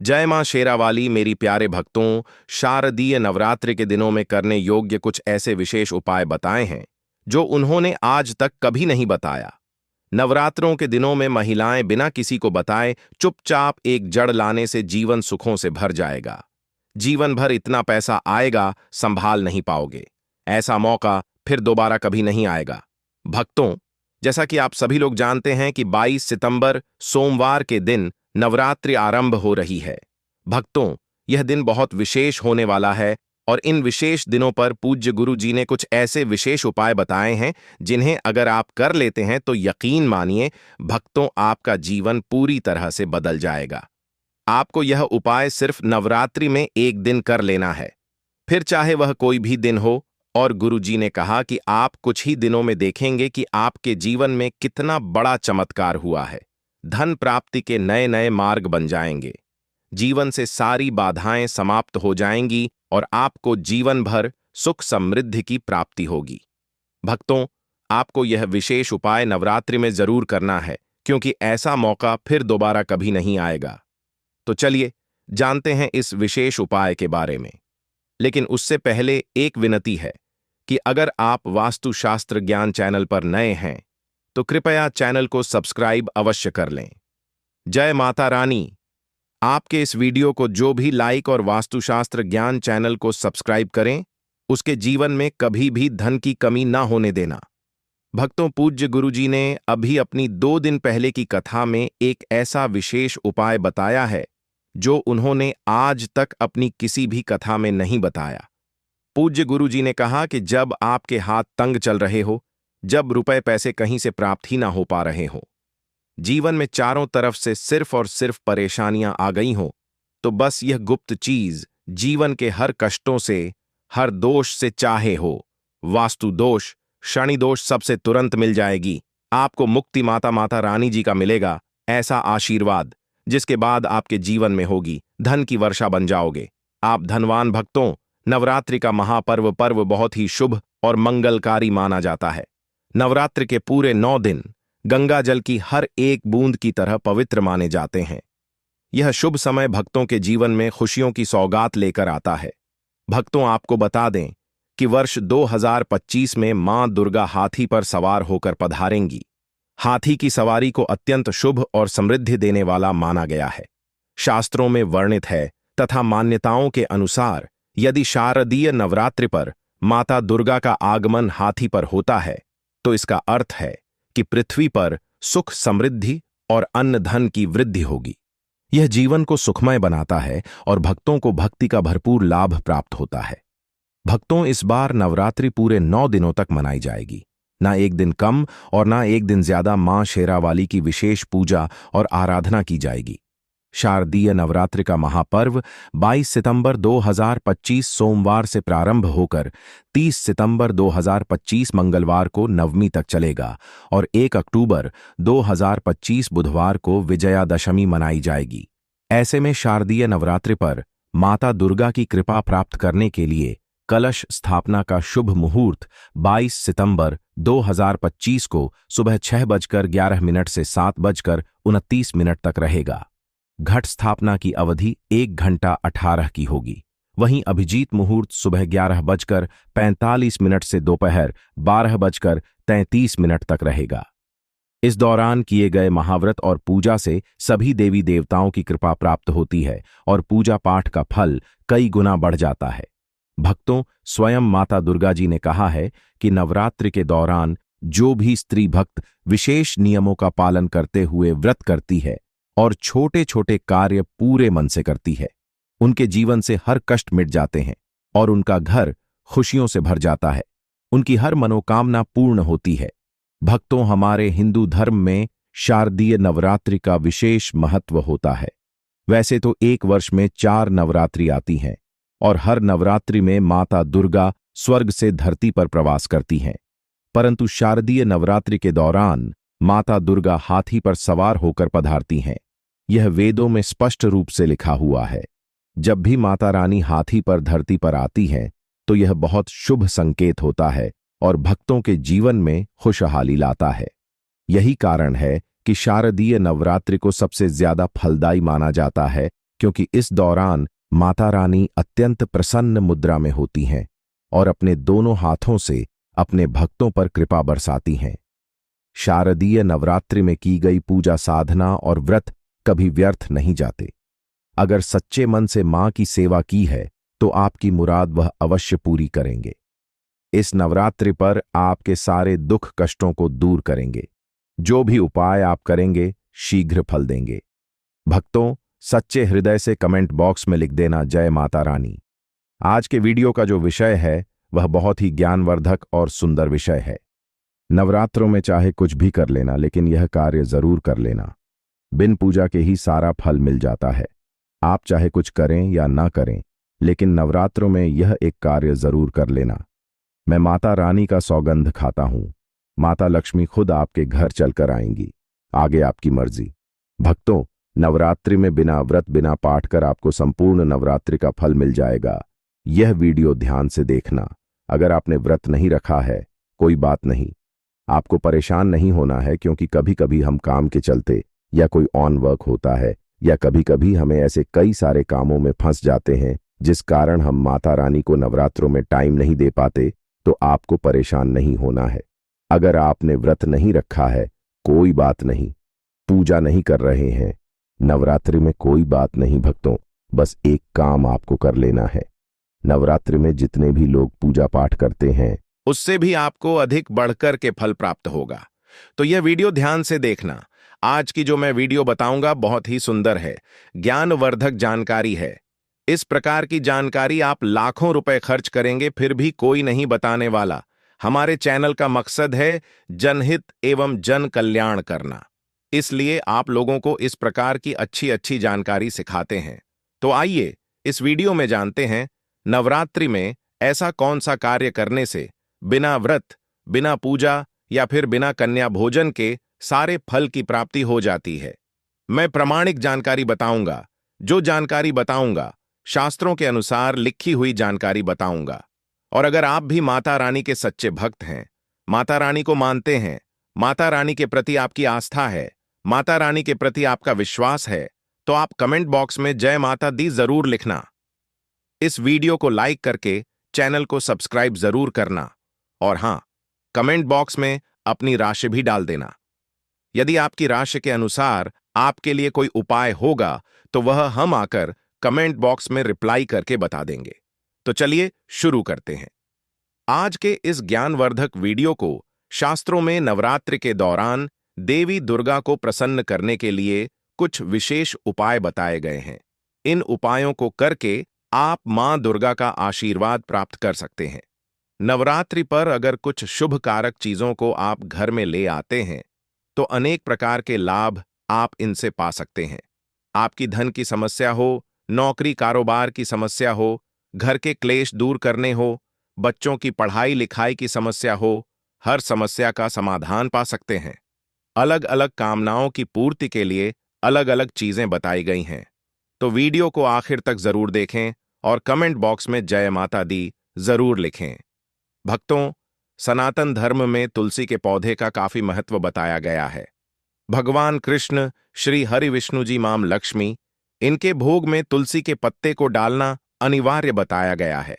जय मां शेरावाली। मेरी प्यारे भक्तों, शारदीय नवरात्रि के दिनों में करने योग्य कुछ ऐसे विशेष उपाय बताए हैं जो उन्होंने आज तक कभी नहीं बताया। नवरात्रों के दिनों में महिलाएं बिना किसी को बताए चुपचाप एक जड़ लाने से जीवन सुखों से भर जाएगा। जीवन भर इतना पैसा आएगा, संभाल नहीं पाओगे। ऐसा मौका फिर दोबारा कभी नहीं आएगा। भक्तों, जैसा कि आप सभी लोग जानते हैं कि 22 सितंबर सोमवार के दिन नवरात्रि आरंभ हो रही है। भक्तों, यह दिन बहुत विशेष होने वाला है और इन विशेष दिनों पर पूज्य गुरु जी ने कुछ ऐसे विशेष उपाय बताए हैं जिन्हें अगर आप कर लेते हैं तो यकीन मानिए भक्तों, आपका जीवन पूरी तरह से बदल जाएगा। आपको यह उपाय सिर्फ नवरात्रि में एक दिन कर लेना है, फिर चाहे वह कोई भी दिन हो। और गुरुजी ने कहा कि आप कुछ ही दिनों में देखेंगे कि आपके जीवन में कितना बड़ा चमत्कार हुआ है। धन प्राप्ति के नए नए मार्ग बन जाएंगे, जीवन से सारी बाधाएं समाप्त हो जाएंगी और आपको जीवन भर सुख समृद्धि की प्राप्ति होगी। भक्तों, आपको यह विशेष उपाय नवरात्रि में जरूर करना है, क्योंकि ऐसा मौका फिर दोबारा कभी नहीं आएगा। तो चलिए जानते हैं इस विशेष उपाय के बारे में। लेकिन उससे पहले एक विनती है कि अगर आप वास्तुशास्त्र ज्ञान चैनल पर नए हैं तो कृपया चैनल को सब्सक्राइब अवश्य कर लें। जय माता रानी। आपके इस वीडियो को जो भी लाइक और वास्तुशास्त्र ज्ञान चैनल को सब्सक्राइब करें, उसके जीवन में कभी भी धन की कमी ना होने देना। भक्तों, पूज्य गुरुजी ने अभी अपनी 2 दिन पहले की कथा में एक ऐसा विशेष उपाय बताया है जो उन्होंने आज तक अपनी किसी भी कथा में नहीं बताया। पूज्य गुरुजी ने कहा कि जब आपके हाथ तंग चल रहे हो, जब रुपए पैसे कहीं से प्राप्त ही ना हो पा रहे हो, जीवन में चारों तरफ से सिर्फ और सिर्फ परेशानियां आ गई हो, तो बस यह गुप्त चीज जीवन के हर कष्टों से, हर दोष से चाहे हो, वास्तु दोष, शनि दोष, सबसे तुरंत मिल जाएगी। आपको मुक्ति माता रानी जी का मिलेगा ऐसा आशीर्वाद, जिसके बाद आपके जीवन में होगी धन की वर्षा बन जाओगे। आप धनवान। भक्तों, नवरात्रि का महापर्व पर्व बहुत ही शुभ और मंगलकारी माना जाता है। नवरात्रि के पूरे 9 दिन गंगा जल की हर एक बूंद की तरह पवित्र माने जाते हैं। यह शुभ समय भक्तों के जीवन में खुशियों की सौगात लेकर आता है। भक्तों, आपको बता दें कि वर्ष 2025 में मां दुर्गा हाथी पर सवार होकर पधारेंगी। हाथी की सवारी को अत्यंत शुभ और समृद्धि देने वाला माना गया है। शास्त्रों में वर्णित है तथा मान्यताओं के अनुसार यदि शारदीय नवरात्रि पर माता दुर्गा का आगमन हाथी पर होता है तो इसका अर्थ है कि पृथ्वी पर सुख समृद्धि और अन्न धन की वृद्धि होगी। यह जीवन को सुखमय बनाता है और भक्तों को भक्ति का भरपूर लाभ प्राप्त होता है। भक्तों, इस बार नवरात्रि पूरे 9 दिनों तक मनाई जाएगी। ना एक दिन कम और ना एक दिन ज्यादा मां शेरावाली की विशेष पूजा और आराधना की जाएगी। शारदीय नवरात्रि का महापर्व 22 सितंबर 2025 सोमवार से प्रारंभ होकर 30 सितंबर 2025 मंगलवार को नवमी तक चलेगा और 1 अक्टूबर 2025 बुधवार को विजयादशमी मनाई जाएगी। ऐसे में शारदीय नवरात्रि पर माता दुर्गा की कृपा प्राप्त करने के लिए कलश स्थापना का शुभ मुहूर्त 22 सितंबर 2025 को सुबह 6:11 से 7:29 तक रहेगा। घट स्थापना की अवधि 1 घंटा 18 की होगी। वहीं अभिजीत मुहूर्त सुबह 11:45 से दोपहर 12:33 तक रहेगा। इस दौरान किए गए महाव्रत और पूजा से सभी देवी देवताओं की कृपा प्राप्त होती है और पूजा पाठ का फल कई गुना बढ़ जाता है। भक्तों, स्वयं माता दुर्गा जी ने कहा है कि नवरात्रि के दौरान जो भी स्त्री भक्त विशेष नियमों का पालन करते हुए व्रत करती है और छोटे छोटे कार्य पूरे मन से करती है, उनके जीवन से हर कष्ट मिट जाते हैं और उनका घर खुशियों से भर जाता है। उनकी हर मनोकामना पूर्ण होती है। भक्तों, हमारे हिंदू धर्म में शारदीय नवरात्रि का विशेष महत्व होता है। वैसे तो एक वर्ष में 4 नवरात्रि आती हैं और हर नवरात्रि में माता दुर्गा स्वर्ग से धरती पर प्रवास करती हैं, परंतु शारदीय नवरात्रि के दौरान माता दुर्गा हाथी पर सवार होकर पधारती हैं। यह वेदों में स्पष्ट रूप से लिखा हुआ है। जब भी माता रानी हाथी पर धरती पर आती हैं तो यह बहुत शुभ संकेत होता है और भक्तों के जीवन में खुशहाली लाता है। यही कारण है कि शारदीय नवरात्रि को सबसे ज्यादा फलदायी माना जाता है क्योंकि इस दौरान माता रानी अत्यंत प्रसन्न मुद्रा में होती हैं और अपने दोनों हाथों से अपने भक्तों पर कृपा बरसाती हैं। शारदीय नवरात्रि में की गई पूजा साधना और व्रत कभी व्यर्थ नहीं जाते। अगर सच्चे मन से मां की सेवा की है तो आपकी मुराद वह अवश्य पूरी करेंगे। इस नवरात्रि पर आपके सारे दुख कष्टों को दूर करेंगे। जो भी उपाय आप करेंगे शीघ्र फल देंगे। भक्तों, सच्चे हृदय से कमेंट बॉक्स में लिख देना जय माता रानी। आज के वीडियो का जो विषय है वह बहुत ही ज्ञानवर्धक और सुंदर विषय है। नवरात्रों में चाहे कुछ भी कर लेना, लेकिन यह कार्य जरूर कर लेना। बिन पूजा के ही सारा फल मिल जाता है। आप चाहे कुछ करें या ना करें, लेकिन नवरात्रों में यह एक कार्य जरूर कर लेना। मैं माता रानी का सौगंध खाता हूं। माता लक्ष्मी खुद आपके घर चलकर आएंगी। आगे आपकी मर्जी। भक्तों, नवरात्रि में बिना व्रत बिना पाठ कर आपको संपूर्ण नवरात्रि का फल मिल जाएगा। यह वीडियो ध्यान से देखना। अगर आपने व्रत नहीं रखा है, कोई बात नहीं, आपको परेशान नहीं होना है, क्योंकि कभी कभी हम काम के चलते या कोई ऑन वर्क होता है या कभी कभी हमें ऐसे कई सारे कामों में फंस जाते हैं जिस कारण हम माता रानी को नवरात्रों में टाइम नहीं दे पाते। तो आपको परेशान नहीं होना है। अगर आपने व्रत नहीं रखा है, कोई बात नहीं, पूजा नहीं कर रहे हैं, नवरात्रि में कोई बात नहीं भक्तों, बस एक काम आपको कर लेना है। नवरात्रि में जितने भी लोग पूजा पाठ करते हैं उससे भी आपको अधिक बढ़कर के फल प्राप्त होगा। तो यह वीडियो ध्यान से देखना। आज की जो मैं वीडियो बताऊंगा बहुत ही सुंदर है, ज्ञानवर्धक जानकारी है। इस प्रकार की जानकारी आप लाखों रुपए खर्च करेंगे फिर भी कोई नहीं बताने वाला। हमारे चैनल का मकसद है जनहित एवं जन कल्याण करना, इसलिए आप लोगों को इस प्रकार की अच्छी अच्छी जानकारी सिखाते हैं। तो आइए इस वीडियो में जानते हैं, नवरात्रि में ऐसा कौन सा कार्य करने से बिना व्रत, बिना पूजा या फिर बिना कन्या भोजन के सारे फल की प्राप्ति हो जाती है। मैं प्रामाणिक जानकारी बताऊंगा। जो जानकारी बताऊंगा शास्त्रों के अनुसार लिखी हुई जानकारी बताऊंगा। और अगर आप भी माता रानी के सच्चे भक्त हैं, माता रानी को मानते हैं, माता रानी के प्रति आपकी आस्था है, माता रानी के प्रति आपका विश्वास है, तो आप कमेंट बॉक्स में जय माता दी जरूर लिखना। इस वीडियो को लाइक करके चैनल को सब्सक्राइब जरूर करना। और हां, कमेंट बॉक्स में अपनी राशि भी डाल देना। यदि आपकी राशि के अनुसार आपके लिए कोई उपाय होगा तो वह हम आकर कमेंट बॉक्स में रिप्लाई करके बता देंगे। तो चलिए शुरू करते हैं। आज के इस ज्ञानवर्धक वीडियो को शास्त्रों में नवरात्रि के दौरान देवी दुर्गा को प्रसन्न करने के लिए कुछ विशेष उपाय बताए गए हैं। इन उपायों को करके आप मां दुर्गा का आशीर्वाद प्राप्त कर सकते हैं। नवरात्रि पर अगर कुछ शुभ कारक चीजों को आप घर में ले आते हैं तो अनेक प्रकार के लाभ आप इनसे पा सकते हैं। आपकी धन की समस्या हो, नौकरी कारोबार की समस्या हो, घर के क्लेश दूर करने हो, बच्चों की पढ़ाई लिखाई की समस्या हो, हर समस्या का समाधान पा सकते हैं। अलग अलग कामनाओं की पूर्ति के लिए अलग अलग चीजें बताई गई हैं। तो वीडियो को आखिर तक जरूर देखें और कमेंट बॉक्स में जय माता दी जरूर लिखें। भक्तों, सनातन धर्म में तुलसी के पौधे का काफी महत्व बताया गया है। भगवान कृष्ण, श्री हरि विष्णु जी, मां लक्ष्मी, इनके भोग में तुलसी के पत्ते को डालना अनिवार्य बताया गया है।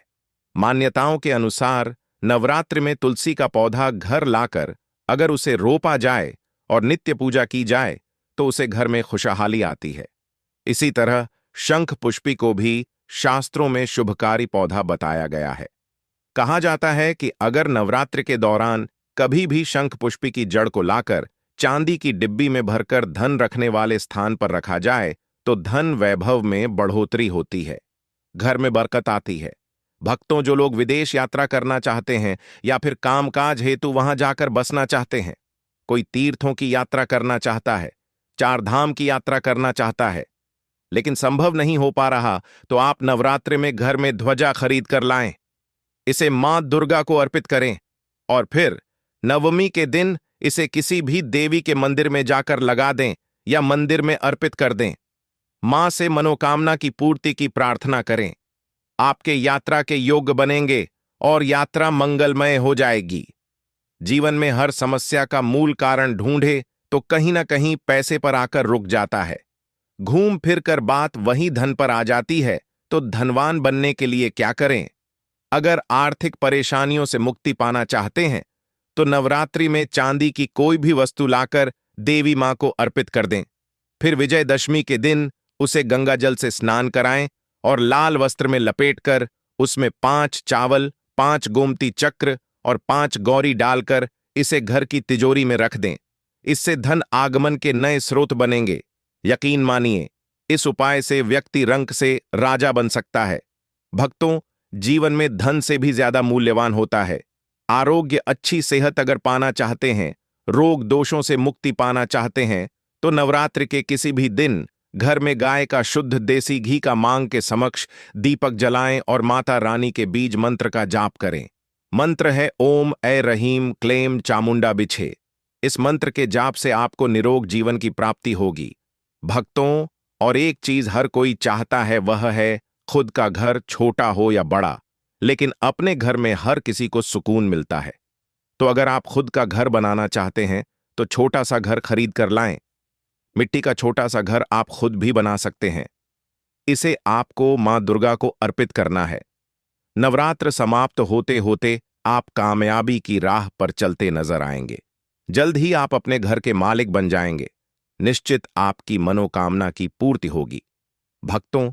मान्यताओं के अनुसार नवरात्रि में तुलसी का पौधा घर लाकर अगर उसे रोपा जाए और नित्य पूजा की जाए तो उसे घर में खुशहाली आती है। इसी तरह शंख पुष्पी को भी शास्त्रों में शुभकारी पौधा बताया गया है। कहा जाता है कि अगर नवरात्रि के दौरान कभी भी शंख पुष्पी की जड़ को लाकर चांदी की डिब्बी में भरकर धन रखने वाले स्थान पर रखा जाए तो धन वैभव में बढ़ोतरी होती है, घर में बरकत आती है। भक्तों, जो लोग विदेश यात्रा करना चाहते हैं या फिर कामकाज हेतु वहां जाकर बसना चाहते हैं, कोई तीर्थों की यात्रा करना चाहता है, चार धाम की यात्रा करना चाहता है, लेकिन संभव नहीं हो पा रहा, तो आप नवरात्रि में घर में ध्वजा खरीद कर लाएं, इसे मां दुर्गा को अर्पित करें और फिर नवमी के दिन इसे किसी भी देवी के मंदिर में जाकर लगा दें या मंदिर में अर्पित कर दें। मां से मनोकामना की पूर्ति की प्रार्थना करें। आपके यात्रा के योग्य बनेंगे और यात्रा मंगलमय हो जाएगी। जीवन में हर समस्या का मूल कारण ढूंढे तो कहीं ना कहीं पैसे पर आकर रुक जाता है। घूम फिर कर बात वही धन पर आ जाती है, तो धनवान बनने के लिए क्या करें? अगर आर्थिक परेशानियों से मुक्ति पाना चाहते हैं तो नवरात्रि में चांदी की कोई भी वस्तु लाकर देवी मां को अर्पित कर दें। फिर विजयदशमी के दिन उसे गंगा जल से स्नान कराएं और लाल वस्त्र में लपेटकर उसमें 5 चावल, 5 गोमती चक्र और 5 गौरी डालकर इसे घर की तिजोरी में रख दें। इससे धन आगमन के नए स्रोत बनेंगे। यकीन मानिए, इस उपाय से व्यक्ति रंक से राजा बन सकता है। भक्तों, जीवन में धन से भी ज्यादा मूल्यवान होता है आरोग्य। अच्छी सेहत अगर पाना चाहते हैं, रोग दोषों से मुक्ति पाना चाहते हैं, तो नवरात्रि के किसी भी दिन घर में गाय का शुद्ध देसी घी का मांग के समक्ष दीपक जलाएं और माता रानी के बीज मंत्र का जाप करें। मंत्र है ओम ऐ रहीम क्लेम चामुंडा बिछे। इस मंत्र के जाप से आपको निरोग जीवन की प्राप्ति होगी। भक्तों, और एक चीज हर कोई चाहता है, वह है खुद का घर, छोटा हो या बड़ा, लेकिन अपने घर में हर किसी को सुकून मिलता है। तो अगर आप खुद का घर बनाना चाहते हैं तो छोटा सा घर खरीद कर लाएं। मिट्टी का छोटा सा घर आप खुद भी बना सकते हैं। इसे आपको मां दुर्गा को अर्पित करना है। नवरात्र समाप्त होते होते आप कामयाबी की राह पर चलते नजर आएंगे। जल्द ही आप अपने घर के मालिक बन जाएंगे। निश्चित आपकी मनोकामना की पूर्ति होगी। भक्तों,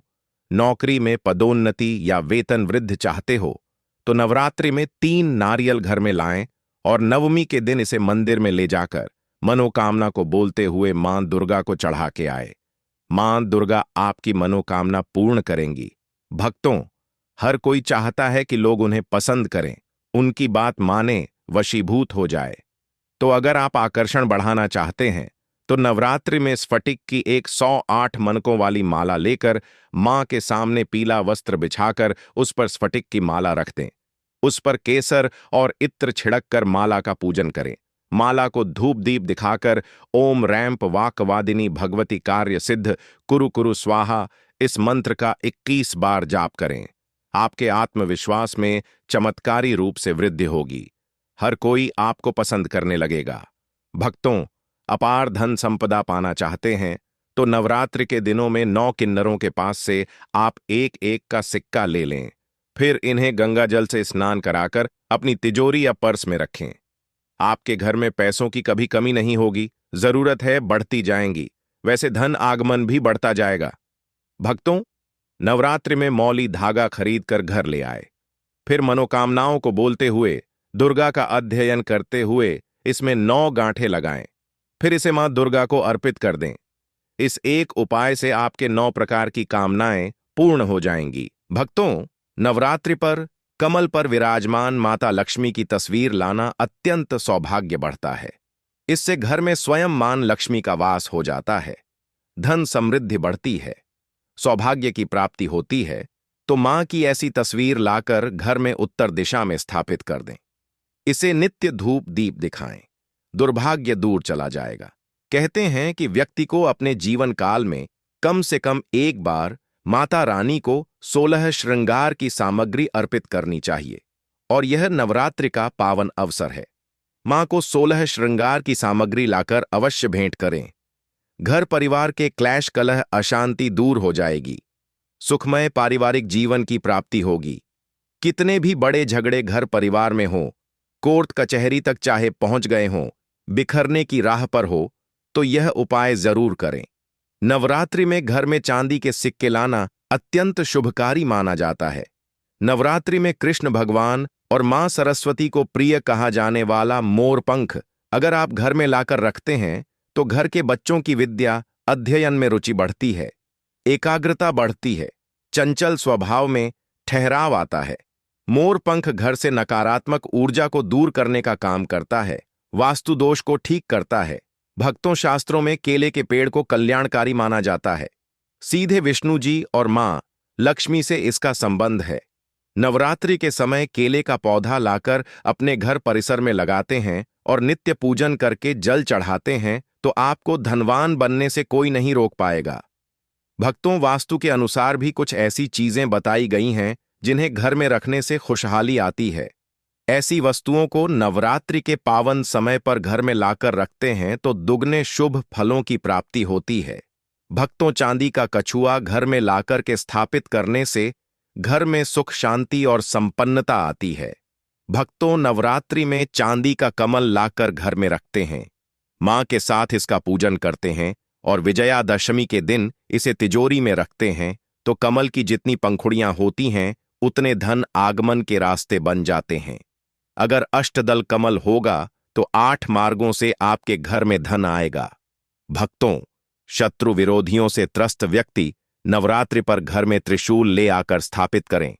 नौकरी में पदोन्नति या वेतन वृद्धि चाहते हो तो नवरात्रि में 3 नारियल घर में लाएं और नवमी के दिन इसे मंदिर में ले जाकर मनोकामना को बोलते हुए मां दुर्गा को चढ़ा के आए। मां दुर्गा आपकी मनोकामना पूर्ण करेंगी। भक्तों, हर कोई चाहता है कि लोग उन्हें पसंद करें, उनकी बात माने, वशीभूत हो जाए। तो अगर आप आकर्षण बढ़ाना चाहते हैं तो नवरात्रि में स्फटिक की एक 108 मनकों वाली माला लेकर मां के सामने पीला वस्त्र बिछाकर उस पर स्फटिक की माला रख दें। उस पर केसर और इत्र छिड़क कर माला का पूजन करें। माला को धूप दीप दिखाकर ओम रैंप वाकवादिनी भगवती कार्य सिद्ध कुरु कुरु स्वाहा इस मंत्र का 21 बार जाप करें। आपके आत्मविश्वास में चमत्कारी रूप से वृद्धि होगी। हर कोई आपको पसंद करने लगेगा। भक्तों, अपार धन संपदा पाना चाहते हैं तो नवरात्रि के दिनों में 9 किन्नरों के पास से आप एक एक का सिक्का ले लें। फिर इन्हें गंगा जल से स्नान कराकर अपनी तिजोरी या पर्स में रखें। आपके घर में पैसों की कभी कमी नहीं होगी। जरूरत है बढ़ती जाएंगी, वैसे धन आगमन भी बढ़ता जाएगा। भक्तों, नवरात्रि में मौली धागा खरीद कर घर ले आए। फिर मनोकामनाओं को बोलते हुए दुर्गा का अध्ययन करते हुए इसमें 9 गांठें लगाएं। फिर इसे मां दुर्गा को अर्पित कर दें। इस एक उपाय से आपके 9 प्रकार की कामनाएं पूर्ण हो जाएंगी। भक्तों, नवरात्रि पर कमल पर विराजमान माता लक्ष्मी की तस्वीर लाना अत्यंत सौभाग्य बढ़ता है। इससे घर में स्वयं मां लक्ष्मी का वास हो जाता है। धन समृद्धि बढ़ती है, सौभाग्य की प्राप्ति होती है। तो मां की ऐसी तस्वीर लाकर घर में उत्तर दिशा में स्थापित कर दें। इसे नित्य धूप दीप दिखाएं, दुर्भाग्य दूर चला जाएगा। कहते हैं कि व्यक्ति को अपने जीवन काल में कम से कम एक बार माता रानी को 16 श्रृंगार की सामग्री अर्पित करनी चाहिए और यह नवरात्रि का पावन अवसर है। मां को 16 श्रृंगार की सामग्री लाकर अवश्य भेंट करें। घर परिवार के क्लेश कलह अशांति दूर हो जाएगी। सुखमय पारिवारिक जीवन की प्राप्ति होगी। कितने भी बड़े झगड़े घर परिवार में हो, कोर्ट कचहरी तक चाहे पहुंच गए हों, बिखरने की राह पर हो, तो यह उपाय जरूर करें। नवरात्रि में घर में चांदी के सिक्के लाना अत्यंत शुभकारी माना जाता है। नवरात्रि में कृष्ण भगवान और मां सरस्वती को प्रिय कहा जाने वाला मोरपंख अगर आप घर में लाकर रखते हैं तो घर के बच्चों की विद्या अध्ययन में रुचि बढ़ती है, एकाग्रता बढ़ती है, चंचल स्वभाव में ठहराव आता है। मोरपंख घर से नकारात्मक ऊर्जा को दूर करने का काम करता है, वास्तु दोष को ठीक करता है। भक्तों, शास्त्रों में केले के पेड़ को कल्याणकारी माना जाता है। सीधे विष्णु जी और मां लक्ष्मी से इसका संबंध है। नवरात्रि के समय केले का पौधा लाकर अपने घर परिसर में लगाते हैं और नित्य पूजन करके जल चढ़ाते हैं तो आपको धनवान बनने से कोई नहीं रोक पाएगा। भक्तों, वास्तु के अनुसार भी कुछ ऐसी चीजें बताई गई हैं जिन्हें घर में रखने से खुशहाली आती है। ऐसी वस्तुओं को नवरात्रि के पावन समय पर घर में लाकर रखते हैं तो दुगने शुभ फलों की प्राप्ति होती है। भक्तों, चांदी का कछुआ घर में लाकर के स्थापित करने से घर में सुख, शांति और संपन्नता आती है। भक्तों, नवरात्रि में चांदी का कमल लाकर घर में रखते हैं, मां के साथ इसका पूजन करते हैं और विजयादशमी के दिन इसे तिजोरी में रखते हैं तो कमल की जितनी पंखुड़ियां होती हैं उतने धन आगमन के रास्ते बन जाते हैं। अगर अष्टदल कमल होगा तो 8 मार्गों से आपके घर में धन आएगा। भक्तों, शत्रु विरोधियों से त्रस्त व्यक्ति नवरात्रि पर घर में त्रिशूल ले आकर स्थापित करें,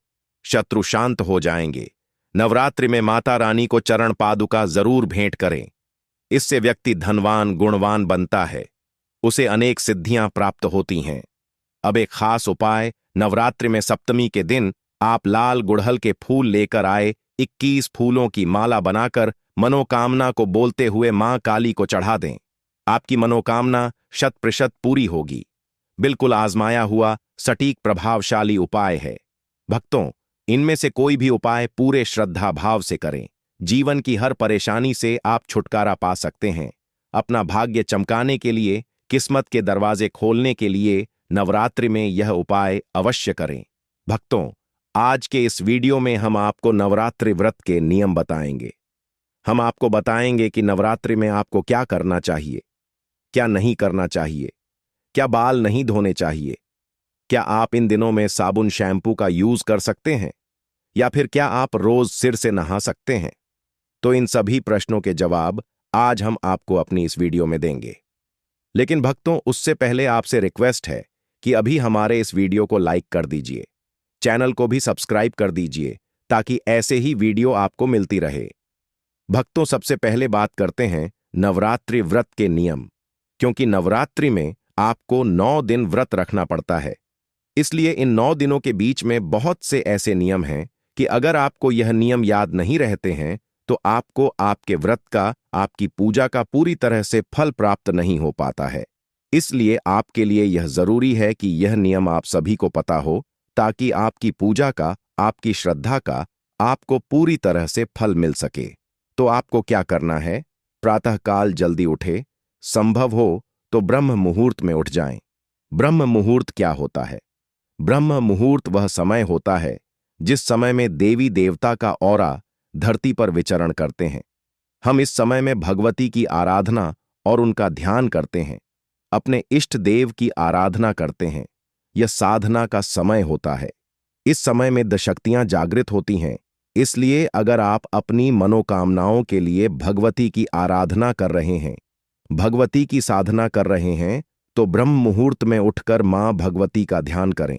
शत्रु शांत हो जाएंगे। नवरात्रि में माता रानी को चरण पादुका जरूर भेंट करें, इससे व्यक्ति धनवान, गुणवान बनता है, उसे अनेक सिद्धियां प्राप्त होती हैं। अब एक खास उपाय, नवरात्रि में सप्तमी के दिन आप लाल गुड़हल के फूल लेकर आए 21 फूलों की माला बनाकर मनोकामना को बोलते हुए मां काली को चढ़ा दें। आपकी मनोकामना 100% पूरी होगी। बिल्कुल आजमाया हुआ सटीक प्रभावशाली उपाय है। भक्तों, इनमें से कोई भी उपाय पूरे श्रद्धा भाव से करें, जीवन की हर परेशानी से आप छुटकारा पा सकते हैं। अपना भाग्य चमकाने के लिए, किस्मत के दरवाजे खोलने के लिए नवरात्रि में यह उपाय अवश्य करें। भक्तों, आज के इस वीडियो में हम आपको नवरात्रि व्रत के नियम बताएंगे। हम आपको बताएंगे कि नवरात्रि में आपको क्या करना चाहिए, क्या नहीं करना चाहिए, क्या बाल नहीं धोने चाहिए, क्या आप इन दिनों में साबुन शैम्पू का यूज कर सकते हैं, या फिर क्या आप रोज सिर से नहा सकते हैं। तो इन सभी प्रश्नों के जवाब आज हम आपको अपनी इस वीडियो में देंगे। लेकिन भक्तों, उससे पहले आपसे रिक्वेस्ट है कि अभी हमारे इस वीडियो को लाइक कर दीजिए, चैनल को भी सब्सक्राइब कर दीजिए ताकि ऐसे ही वीडियो आपको मिलती रहे। भक्तों, सबसे पहले बात करते हैं नवरात्रि व्रत के नियम। क्योंकि नवरात्रि में आपको 9 दिन व्रत रखना पड़ता है, इसलिए इन 9 दिनों के बीच में बहुत से ऐसे नियम हैं कि अगर आपको यह नियम याद नहीं रहते हैं तो आपको आपके व्रत का, आपकी पूजा का पूरी तरह से फल प्राप्त नहीं हो पाता है। इसलिए आपके लिए यह जरूरी है कि यह नियम आप सभी को पता हो, ताकि आपकी पूजा का, आपकी श्रद्धा का आपको पूरी तरह से फल मिल सके। तो आपको क्या करना है? प्रातःकाल जल्दी उठे, संभव हो तो ब्रह्म मुहूर्त में उठ जाएं। ब्रह्म मुहूर्त क्या होता है? ब्रह्म मुहूर्त वह समय होता है जिस समय में देवी देवता का औरा धरती पर विचरण करते हैं। हम इस समय में भगवती की आराधना और उनका ध्यान करते हैं, अपने इष्ट देव की आराधना करते हैं। यह साधना का समय होता है। इस समय में दशक्तियां जागृत होती हैं। इसलिए अगर आप अपनी मनोकामनाओं के लिए भगवती की आराधना कर रहे हैं, भगवती की साधना कर रहे हैं, तो ब्रह्म मुहूर्त में उठकर मां भगवती का ध्यान करें।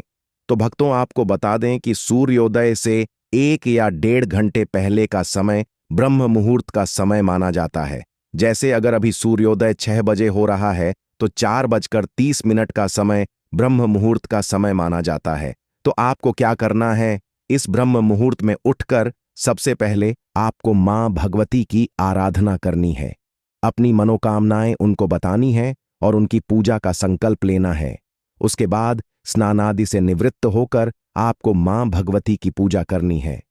तो भक्तों, आपको बता दें कि सूर्योदय से 1 या 1.5 घंटे पहले का समय ब्रह्म मुहूर्त का समय माना जाता है। जैसे अगर अभी सूर्योदय 6 बजे हो रहा है तो 4:30 का समय ब्रह्म मुहूर्त का समय माना जाता है। तो आपको क्या करना है? इस ब्रह्म मुहूर्त में उठकर सबसे पहले आपको मां भगवती की आराधना करनी है, अपनी मनोकामनाएं उनको बतानी है और उनकी पूजा का संकल्प लेना है। उसके बाद स्नान आदि से निवृत्त होकर आपको मां भगवती की पूजा करनी है।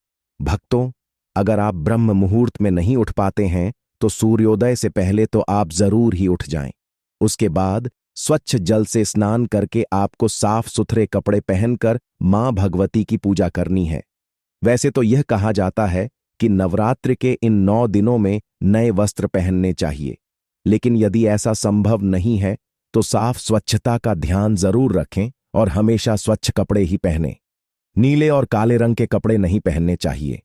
भक्तों, अगर आप ब्रह्म मुहूर्त में नहीं उठ पाते हैं तो सूर्योदय से पहले तो आप जरूर ही उठ जाएं। उसके बाद स्वच्छ जल से स्नान करके आपको साफ सुथरे कपड़े पहनकर मां भगवती की पूजा करनी है। वैसे तो यह कहा जाता है कि नवरात्रि के इन 9 दिनों में नए वस्त्र पहनने चाहिए, लेकिन यदि ऐसा संभव नहीं है तो साफ स्वच्छता का ध्यान जरूर रखें और हमेशा स्वच्छ कपड़े ही पहनें। नीले और काले रंग के कपड़े नहीं पहनने चाहिए।